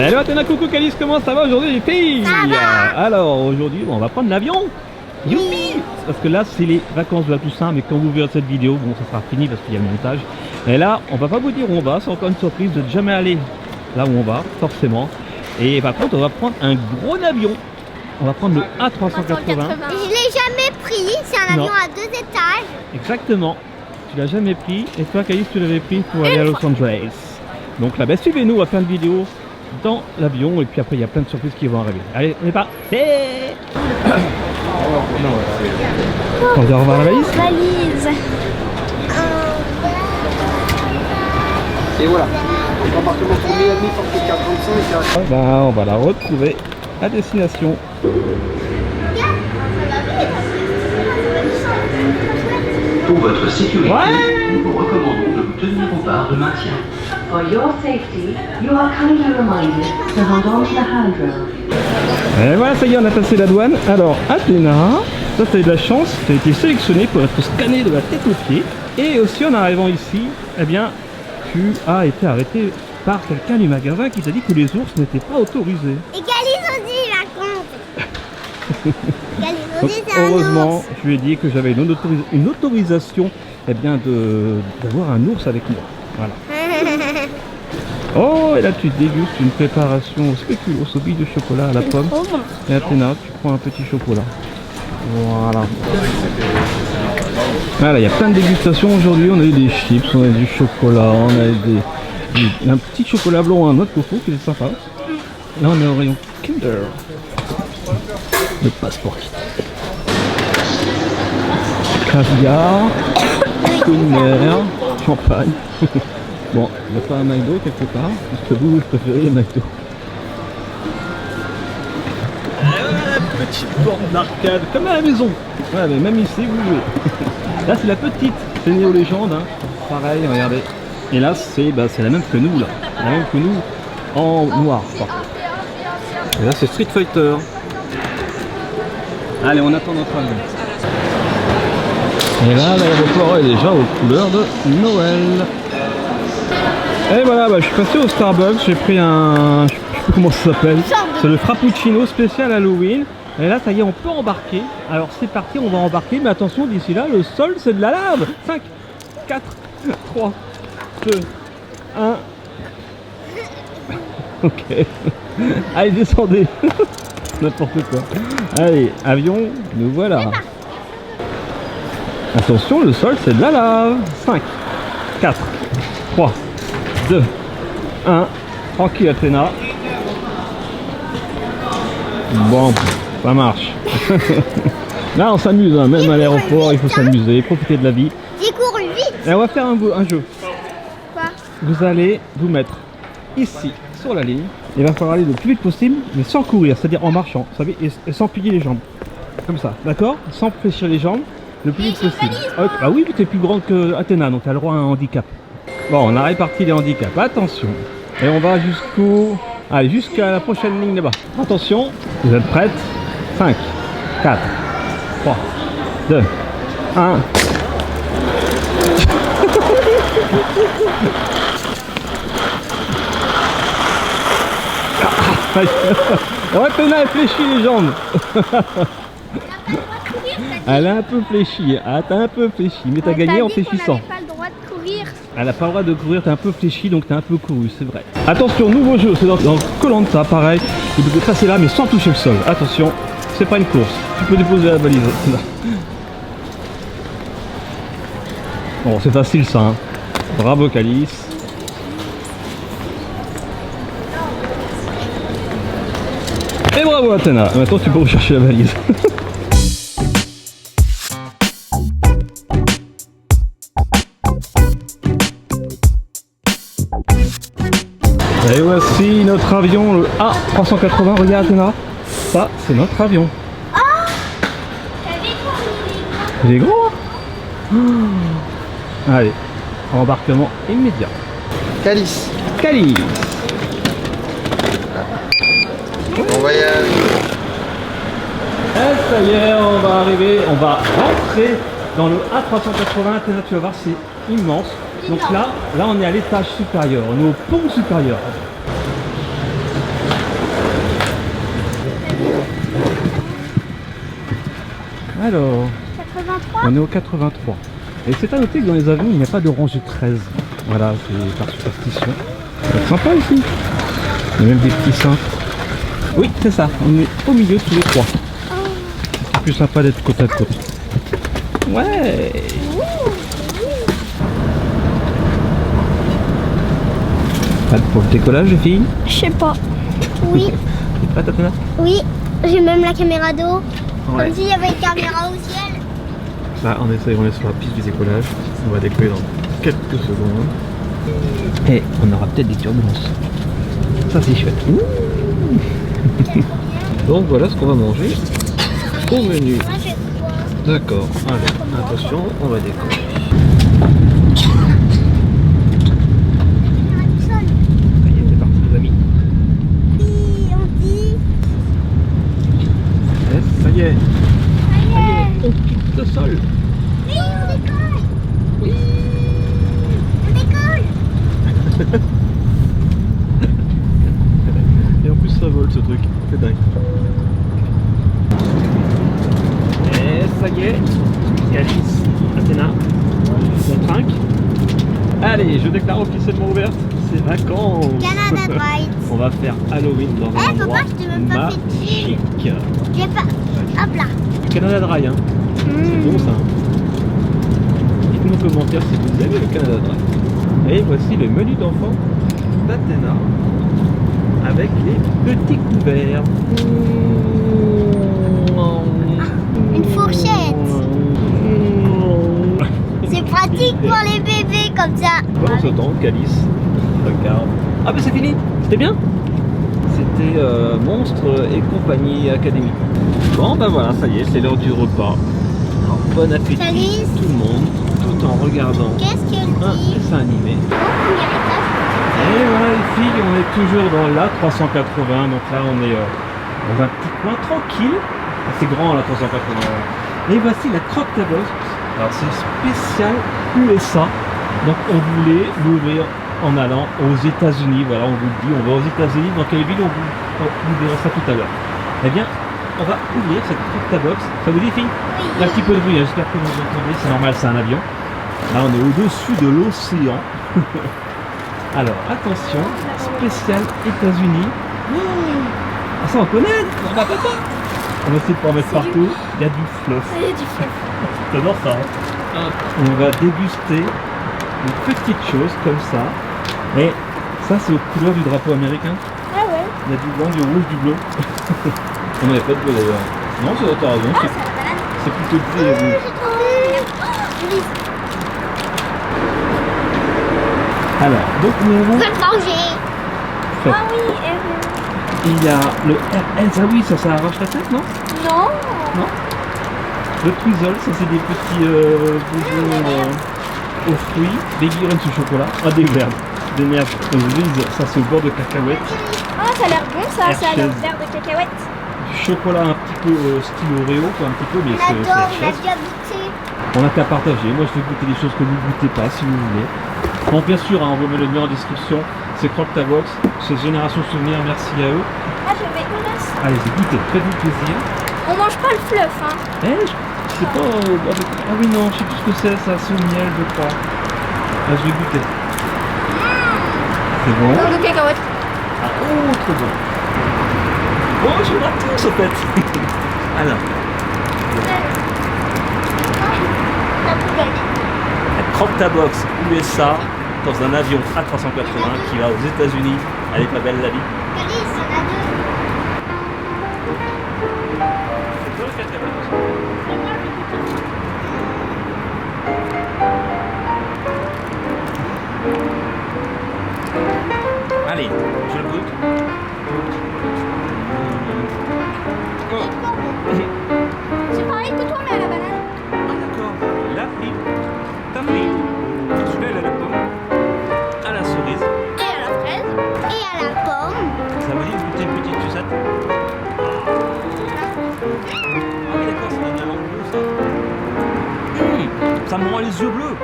Hello Athéna, coucou Calice, comment ça va aujourd'hui les filles? Alors aujourd'hui on va prendre l'avion. Youpi! Parce que là c'est les vacances de la Toussaint, mais quand vous verrez cette vidéo, bon ça sera fini parce qu'il y a le montage. Et là on va pas vous dire où on va, c'est encore une surprise, vous n'êtes jamais allé là où on va, forcément. Et par contre on va prendre un gros avion. On va prendre le A380. Je l'ai jamais pris, c'est un avion à 2 étages. Exactement, tu l'as jamais pris. Et toi Calice tu l'avais pris pour aller à Los Angeles. Donc là, suivez-nous, on va faire une vidéo dans l'avion et puis après il y a plein de surprises qui vont arriver. Allez, on est parti. On va revoir la valise. Et voilà. Compartiment pour Miami, portée 435. On va la retrouver à destination. Pour votre sécurité, nous vous recommandons de vous tenir aux barres de maintien. For your safety, you are kindly reminded to hold on to the handrail. Et voilà, ça y est, on a passé la douane. Alors, Athéna, toi tu as eu de la chance, tu as été sélectionné pour être scanné de la tête aux pieds. Et aussi en arrivant ici, eh bien, tu as été arrêté par quelqu'un du magasin qui t'a dit que les ours n'étaient pas autorisés. Et Calice aussi, il raconte. Calice aussi, c'est un Heureusement, ours. je lui ai dit que j'avais une autorisation eh bien, d'avoir un ours avec moi. Voilà. Oh, et là tu dégustes une préparation spéculoos aux billes de chocolat à la pomme. Et Athéna, tu prends un petit chocolat. Voilà. Voilà, il y a plein de dégustations aujourd'hui. On a eu des chips, on a eu du chocolat, on a eu un petit chocolat blanc à un noix de coco qui est sympa. Là on est au rayon Kinder. Le passeport. Caviar, Kinder, champagne. Bon, il n'y a pas un McDo quelque part, puisque vous préférez les McDo. Petite borne d'arcade, comme à la maison. Ouais, mais même ici, vous jouez. Là, c'est la petite, c'est Néo Légende. Hein. Pareil, regardez. Et là, c'est la même que nous, là. La même que nous, en noir. Quoi. Et là, c'est Street Fighter. Allez, on attend notre avion. Et là, l'aéroport est déjà aux couleurs de Noël. Et voilà, je suis passé au Starbucks, j'ai pris un... je sais plus comment ça s'appelle. C'est le Frappuccino spécial Halloween. Et là, ça y est, on peut embarquer. Alors c'est parti, on va embarquer, mais attention, d'ici là, le sol, c'est de la lave. 5, 4, 3, 2, 1. Ok. Allez, descendez. N'importe quoi. Allez, avion, nous voilà. Attention, le sol, c'est de la lave. 5, 4, 3, 2, 1. Tranquille, Athéna. Bon, ça marche. Là, on s'amuse, hein. Même à l'aéroport, il faut s'amuser, profiter de la vie. J'ai couru vite. Et on va faire un jeu. Quoi? Vous allez vous mettre ici, sur la ligne. Il va falloir aller le plus vite possible, mais sans courir, c'est-à-dire en marchant, vous savez, et sans plier les jambes. Comme ça, d'accord? Sans fléchir les jambes, le plus vite possible. Ah oui, tu es plus grande que Athéna, donc tu as le droit à un handicap. Bon, on a réparti les handicaps, attention. Et on va allez, jusqu'à la prochaine ligne là-bas. Attention, vous êtes prêtes? 5, 4, 3, 2, 1. Ouais, Athéna, elle fléchit les jambes. Elle a un peu fléchi. Ah, t'as un peu fléchi, mais t'as gagné en fléchissant. On n'avait pas le droit de courir. Elle n'a pas le droit de courir, t'as un peu fléchi, donc t'as un peu couru, c'est vrai. Attention, nouveau jeu, c'est dans Koh-Lanta, pareil. Vous devez passer là, mais sans toucher le sol. Attention, c'est pas une course. Tu peux déposer la valise. Bon, c'est facile ça. Hein. Bravo, Calice. Et bravo, Athéna. Maintenant, tu peux rechercher la valise. Et voici notre avion, le A380. Regarde, Athéna. Ça, c'est notre avion. Il est gros, hein. Allez, embarquement immédiat. Calice. Calice. Bon voyage. Et ça y est, on va arriver, on va rentrer dans le A380. Athéna, tu vas voir, c'est immense. Donc là, on est à l'étage supérieur, on est au pont supérieur. Alors, 83. on est au 83. Et c'est à noter que dans les avions, il n'y a pas de rangée 13. Voilà, c'est par superstition. C'est sympa ici. Il y a même des petits cintres. Oui, c'est ça. On est au milieu tous les trois. C'est plus sympa d'être côte à côte. Ouais. Prête pour le décollage, les filles? Je sais pas. Oui, T'es prête, Athéna? oui. J'ai même la caméra d'eau. Ouais. Comme s'il y avait une caméra au ciel. Là, on est sur la piste du décollage. On va décoller dans quelques secondes. Et on aura peut-être des turbulences. Ça, c'est chouette. Donc voilà ce qu'on va manger au menu. Moi, je crois. D'accord. Allez, attention, on va décoller. La caméra du sol. Ça y est, c'est parti, les amis. Oui, on dit. Yes, ça y est. Ça y Ça y est. est, on quitte le sol. Oui, on décolle. Oui. On décolle. Et en plus, ça vole ce truc. C'est dingue. Et ça y est. Alice, Athéna, on trinque. Allez, je déclare officiellement ouverte. C'est vacances. Canada Drive. On va faire Halloween dans un Eh, endroit papa, je t'ai même pas fait de magique. J'ai pas. Hop là. Canada Dry, hein. C'est bon ça. Hein. Dites-nous en commentaire si vous aimez le Canada Dry. Et voici le menu d'enfant d'Athéna avec les petits couverts. Une fourchette. C'est pratique pour les bébés comme ça. Pendant ce temps, Calice regarde. Ah ben c'est fini. C'était bien. C'était Monstre et compagnie Académie. Bon ben voilà, ça y est, c'est l'heure du repas. Alors, bon appétit Calice. tout le monde, tout en regardant Qu'est-ce qu'elle un dit? dessin animé. Au premier étage. Et voilà les filles, on est toujours dans la 380, donc là on est dans un petit coin tranquille. C'est grand la 380. Et voici la croque tabox. Alors c'est spécial USA, donc on voulait l'ouvrir en allant aux États-Unis. Voilà, on vous le dit, on va aux États-Unis. Dans quelle ville on vous verra ça tout à l'heure. Eh bien, on va ouvrir cette croque tabox. Ça vous dit, filles? Il y a un petit peu de bruit, hein, j'espère que vous entendez, c'est normal, c'est un avion. Là on est au-dessus de l'océan. Alors attention, spécial États-Unis. Ah ça on connaît, on va pas. On va essayer de pas en mettre partout. Il y a du fluff. Il y a du feu. J'adore ça. Hein. On va déguster une petite chose comme ça. Et ça c'est aux couleurs du drapeau américain. Ah ouais. Il y a du blanc, du rouge, du bleu. On n'avait pas de bleu d'ailleurs. Non, c'est t'as raison. Ah, c'est la banane. C'est plutôt bleu et rouge. J'ai trouvé. Joli. Alors, donc nous avons Je vais le manger. fait. Ah oui. Il y a le RS. Ah oui, ça arrache la tête, non? Non. Non. Le Twizzle, ça c'est des petits bonbons aux fruits. Des guirlandes au chocolat. Ah, des merdes. Des merdes aux Reese, ça c'est au bord de cacahuètes. Ah, ça a l'air bon ça. Ça a l'air Hershey's. vert de cacahuètes. Du chocolat un petit peu style Oreo, quoi, un petit peu, mais On adore, on a Hershey's. déjà goûté. On n'a qu'à partager. Moi, je vais goûter des choses que vous ne goûtez pas, si vous voulez. Bon, bien sûr, hein, on vous met le lien en description. C'est Croque ta Box. C'est Génération Souvenir. Merci à eux. Ah, je vais une laisse. Allez-y, goûtez. Faites-vous plaisir. On mange pas le fluff, hein. Je sais pas. Ah oui, non, je sais plus ce que c'est. Ça, c'est au miel, je crois. Ah, je vais goûter. C'est bon. Dans le cacahuète. Ah, oh, trop bon. Bon, je vais tous en fait. Alors, La poubelle. la Croque ta Box USA dans un avion A380 qui va aux États-Unis. Elle est pas belle la vie. Calice, il y en a deux. Allez, je le goûte. C'est pareil que toi, mais à la banane. Ah d'accord, la fille, ta fille. Celui-là, il a la pomme. À la cerise. Et à la fraise. Et à la pomme. Ça veut dire goûter une petite sucette. Ah oui d'accord, ça donne la langue bleue ça. Ça me rend les yeux bleus.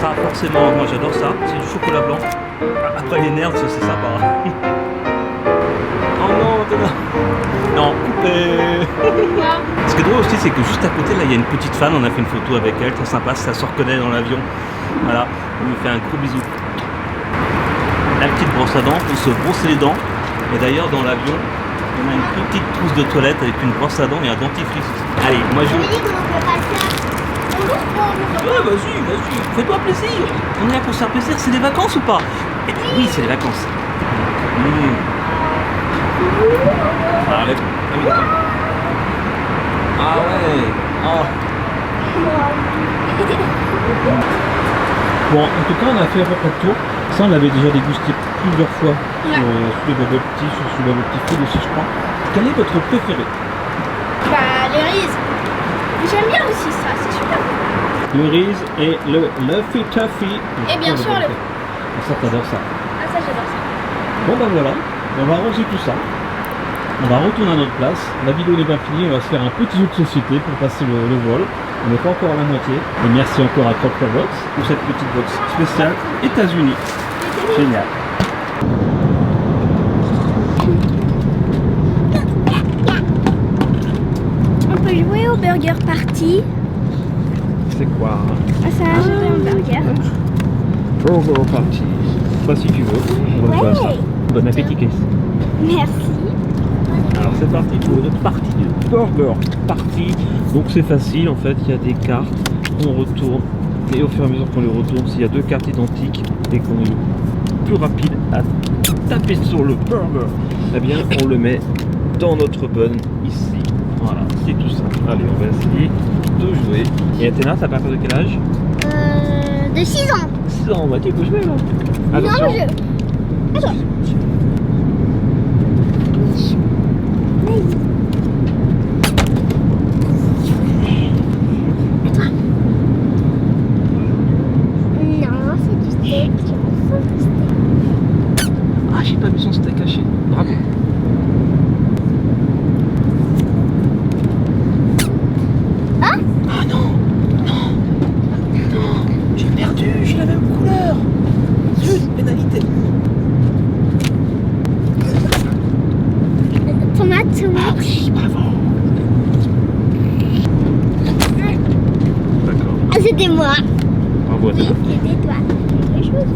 ça, forcément. Moi, j'adore ça. C'est du chocolat blanc. Après les nerfs, c'est sympa. Oh non, Antonin. Non, coupé. Ce qui est drôle aussi, c'est que juste à côté, là, il y a une petite fan. On a fait une photo avec elle, très sympa. Ça se reconnaît dans l'avion. Voilà, on lui fait un gros bisou. La petite brosse à dents pour se brosser les dents. Et d'ailleurs, dans l'avion, on a une petite trousse de toilette avec une brosse à dents et un dentifrice. Allez, moi je... Oui, comment on peut pas le faire? Ouais, vas-y, fais-toi plaisir. On est là pour se faire plaisir, c'est des vacances ou pas? Oui, c'est des vacances. Ah, lève. Ah oui, d'accord. Ah ouais. Oh. Bon, en tout cas, on a fait un peu de tour. Ça, on l'avait déjà dégusté plusieurs fois sur les bubble tea, sur le bubble tea food aussi, je crois. Quel est votre préféré? Bah, les riz. J'aime bien aussi ça, c'est super bon. Le Reese et le Luffy Tuffy. Et bien sûr, le... Ça, t'adores ça. Ah, ça, j'adore ça. Bon, ben voilà, on va ranger tout ça. On va retourner à notre place. La vidéo n'est pas finie, on va se faire un petit jeu de société pour passer le vol. On n'est pas encore à la moitié. Et merci encore à Box pour cette petite box spéciale États-Unis. Génial. On peut jouer au Burger Party. C'est quoi? Ah, ça, je veux un burger. Burger Party. Pas si tu veux. On va jouer à ça. Bon appétit, Chris. Merci. Alors c'est parti pour une partie de Burger Party. Donc c'est facile en fait, il y a des cartes, on retourne et au fur et à mesure qu'on les retourne, s'il y a deux cartes identiques et qu'on est plus rapide à taper sur le burger, eh bien on le met dans notre bun ici. Voilà, c'est tout ça. Allez, on va essayer de jouer. Et Athéna, t'as pas peur de quel âge? De 6 ans. 6 ans, bah tu peux jouer là. Non, Attention. Attends. Non, c'est du steak. Ah, j'ai pas vu son steak haché. Bravo. Hein? Ah non, j'ai perdu, j'ai la même couleur. Zut, pénalité. Tomate. Ah oui, bravo. D'accord, Ah, c'était moi. bravo à toi. C'était toi. Quelque chose.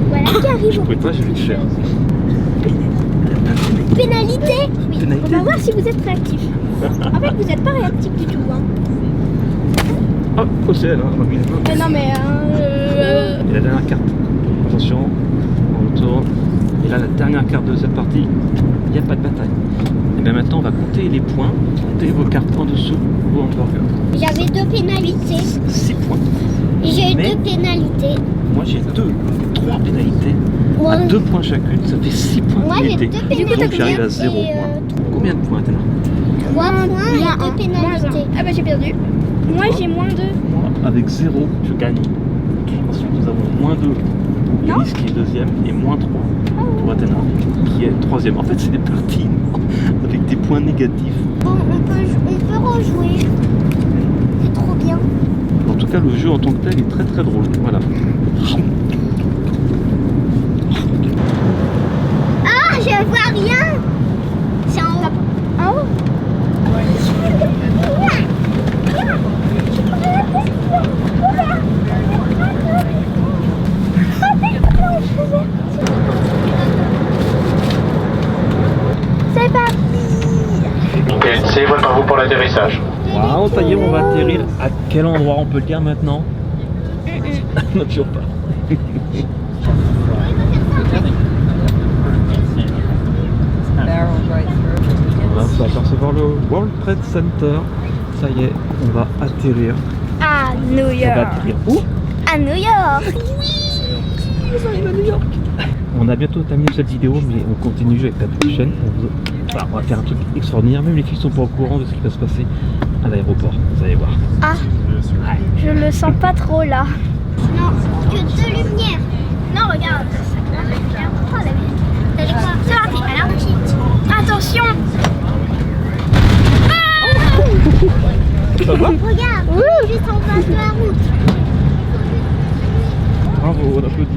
Voilà qui arrive. Je pouvais pas, je vais le faire. Pénalité. Oui. Pénalité. On va voir si vous êtes réactif. En fait, vous n'êtes pas réactif du tout. Hein. Ah, faut c'est elle, hein. On a mis les mains. Non, mais... Et la dernière carte. Attention, on retourne. Et là, la dernière carte de cette partie, il n'y a pas de bataille. Et bien maintenant, on va compter les points. Comptez vos cartes en dessous ou en hamburger. J'avais 2 pénalités. 6 points. J'ai eu Mais- 2 pénalités. Moi, j'ai 3 pénalités. Moi, À 2 points chacune, ça fait 6 points Moi, j'ai pénalité. 2 pénalités. Donc j'arrive à 0 et, points. Combien de points, Athéna? 3 points et 2 pénalités. Ah bah j'ai perdu. Moi j'ai moins 2. Moi, avec 0, je gagne. Ensuite, nous avons moins 2 pour Chris qui est deuxième et moins 3 pour Athéna qui est troisième. En fait, c'est des parties avec des points négatifs. Bon, on peut rejouer. C'est trop bien. En tout cas, le jeu en tant que tel est très très drôle. Voilà. Ah, je vois rien. C'est en haut. En haut. C'est parti. Ok, c'est préparez-vous pour l'atterrissage. Waouh, ça y est, on va atterrir. À quel endroit on peut le dire maintenant? Non, toujours pas. On va s'apercevoir le World Trade Center. Ça y est, on va atterrir. À New On va York. atterrir où? À New York. On a bientôt terminé cette vidéo, mais on continue avec la prochaine. Voilà, on va faire un truc extraordinaire. Même les filles sont pas au courant de ce qui va se passer à l'aéroport. Vous allez voir. Ah, je le sens pas trop là. Non, que 2 lumières. Non, regarde. Oh, la vie. C'est parti. Alors, attention. Ça va? Regarde, juste en face de la route. Bravo, on applaudit.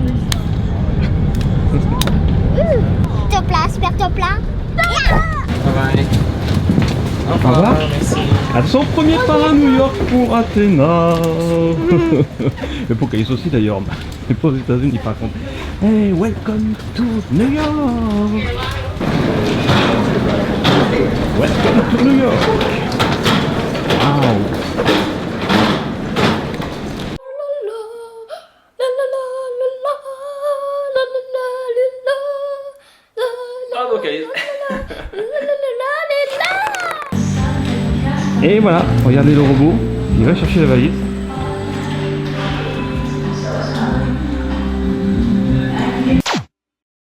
Top là, super top là. Au revoir. À son premier pas à New York pour Athéna. Mais pour Caïs aussi d'ailleurs. Mais pas aux États-Unis par contre. Hey, welcome to New York. Welcome to New York. Wow. Bravo Caïs. Et voilà, regardez le robot, il va chercher la valise.